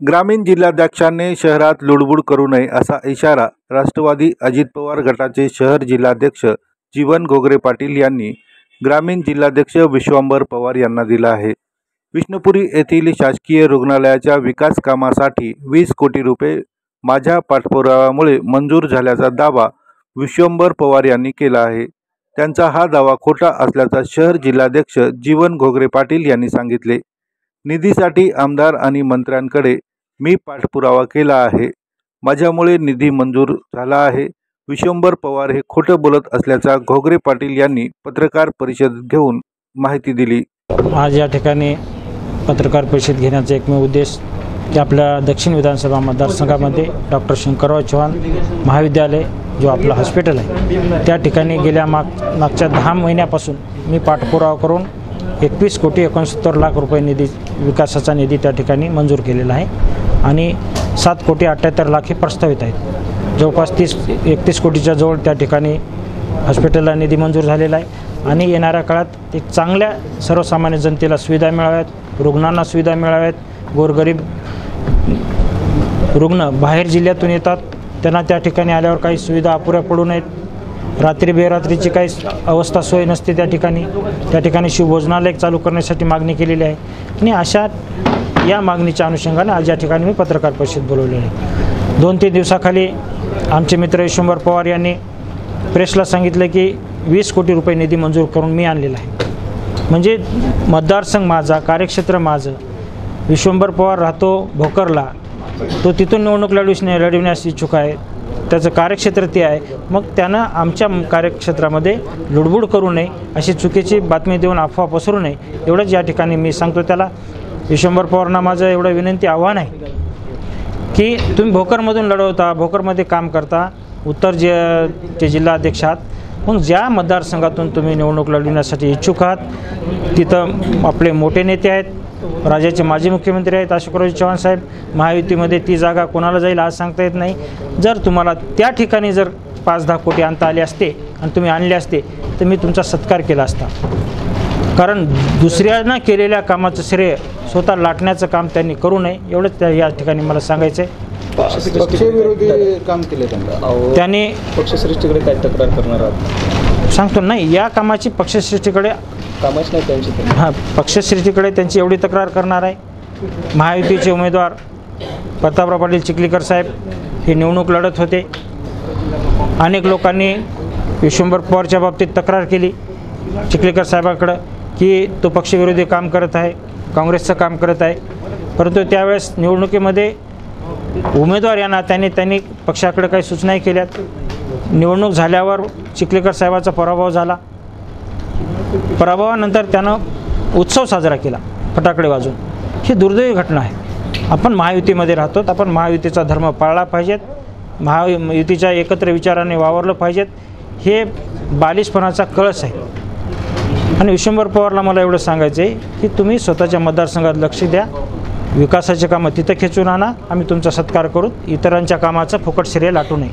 ग्रामीण जिल्हाध्यक्षांनी शहरात लुडबुड करू नये असा इशारा राष्ट्रवादी अजित पवार गटाचे शहर जिल्हाध्यक्ष जीवन घोगरे पाटील यांनी ग्रामीण जिल्हाध्यक्ष विश्वंभर पवार यांना दिला आहे। विष्णुपुरी येथील शासकीय रुग्णालयाच्या विकास कामासाठी 20 कोटी रुपये माझ्या पाठपुराव्यामुळे मंजूर झाल्याचा दावा विश्वंभर पवार यांनी केला आहे। त्यांचा हा दावा खोटा असल्याचा शहर जिल्हाध्यक्ष जीवन घोगरे पाटील यांनी सांगितले। निधीसाठी आमदार आणि मंत्र्यांकडे मी पाठपुरावा केला आहे, माझ्यामुळे निधी मंजूर झाला आहे। विश्वंभर पवार हे खोटं बोलत असल्याचा घोगरे पाटील यांनी पत्रकार परिषद घेऊन माहिती दिली। आज या ठिकाणी पत्रकार परिषद घेण्याचा एकमेव उद्देश की आपल्या दक्षिण विधानसभा मतदारसंघामध्ये डॉक्टर शंकरराव चव्हाण महाविद्यालय जो आपलं हॉस्पिटल आहे त्या ठिकाणी गेल्या मागच्या 10 महिन्यापासून मी पाठपुरावा करून 21 कोटी 69 लाख रुपये निधी विकासाचा निधी त्या ठिकाणी मंजूर केलेला आहे आणि 7 कोटी 78 लाख हे प्रस्तावित आहेत। जवळपास 31 कोटीच्या जवळ त्या ठिकाणी हॉस्पिटलला निधी मंजूर झालेला आहे आणि येणाऱ्या काळात एक चांगल्या सर्वसामान्य जनतेला सुविधा मिळाव्यात, रुग्णांना सुविधा मिळाव्यात। गोरगरीब रुग्ण बाहेर जिल्ह्यातून येतात, त्यांना त्या ठिकाणी आल्यावर काही सुविधा अपुऱ्या पडू नयेत। रात्री बेरात्रीची काही अवस्था सोय नसते त्या ठिकाणी शिवभोजनालय चालू करण्यासाठी मागणी केलेली आहे आणि अशा या मागणीच्या अनुषंगाने आज या ठिकाणी मी पत्रकार परिषद बोलवली आहे। 2-3 दिवसाखाली आमचे मित्र विश्वंभर पवार यांनी प्रेसला सांगितलं की 20 कोटी रुपये निधी मंजूर करून मी आणलेला आहे। म्हणजे मतदारसंघ माझा, कार्यक्षेत्र माझं। विश्वंभर पवार राहतो भोकरला, तो तिथून निवडणूक लढविण्यास इच्छुक आहे, त्याचं कार्यक्षेत्र ते आहे। मग त्यानं आमच्या कार्यक्षेत्रामध्ये लुडबुड करू नये, अशी चुकीची बातमी देऊन अफवा पसरू नये, एवढंच या ठिकाणी मी सांगतो त्याला। विश्वंभर पवारांना माझं एवढं विनंती आव्हान आहे की तुम्ही भोकरमधून लढवता, भोकरमध्ये काम करता, उत्तर जे जिल्हाध्यक्ष आहात, मग ज्या मतदारसंघातून तुम्ही निवडणूक लढविण्यासाठी इच्छुक आहात तिथं आपले मोठे नेते आहेत, राज्याचे माजी मुख्यमंत्री आहेत अशोकराव चव्हाण साहेब। महायुतीमध्ये ती जागा कोणाला जाईल आज सांगता येत नाही। जर तुम्हाला त्या ठिकाणी जर 5-10 कोटी आणता आले असते आणि तुम्ही आणले असते तर मी तुमचा सत्कार केला असता, कारण दुसऱ्यांना केलेल्या कामाचं श्रेय स्वतः लाटण्याचं काम त्यांनी करू नये, एवढंच या ठिकाणी मला सांगायचं आहे। पक्षविरोधी काम केले त्यांनी पक्षश्रेष्ठीकडे काय तक्रार करणार आहात? सांगतो नाही, या कामाची पक्षश्रेष्ठीकडे कामच नाही त्यांची। पक्षश्रेष्ठीकडे त्यांची एवढी तक्रार करणार आहे। महायुतीचे उमेदवार प्रतापराव पाटील चिखलीकर साहेब हे निवडणूक लढत होते। अनेक लोकांनी विश्वंभर पवारच्या बाबतीत तक्रार केली चिखलीकर साहेबांकडं की तो पक्षविरोधी काम करत आहे, काँग्रेसचं काम करत आहे, परंतु त्यावेळेस निवडणुकीमध्ये उमेदवार या नात्याने त्यांनी पक्षाकडे काही सूचनाही केल्यात। निवडणूक झाल्यावर चिखलीकर साहेबाचा पराभव झाला, पराभवानंतर त्यानं उत्सव साजरा केला फटाकडे वाजवून। ही दुर्दैवी घटना आहे। आपण महायुतीमध्ये राहतो, आपण महायुतीचा धर्म पाळला पाहिजेत, महायुतीच्या एकत्र विचाराने वावरलं पाहिजेत, हे बालिशपणाचा कळस आहे। आणि विश्वंभर पवारला मला एवढं सांगायचं आहे की तुम्ही स्वतःच्या मतदारसंघात लक्ष द्या, विकासाचे कामं तिथं खेचून आणा, आम्ही तुमचा सत्कार करू, इतरांच्या कामाचं फुकट श्रेय लाटू नये।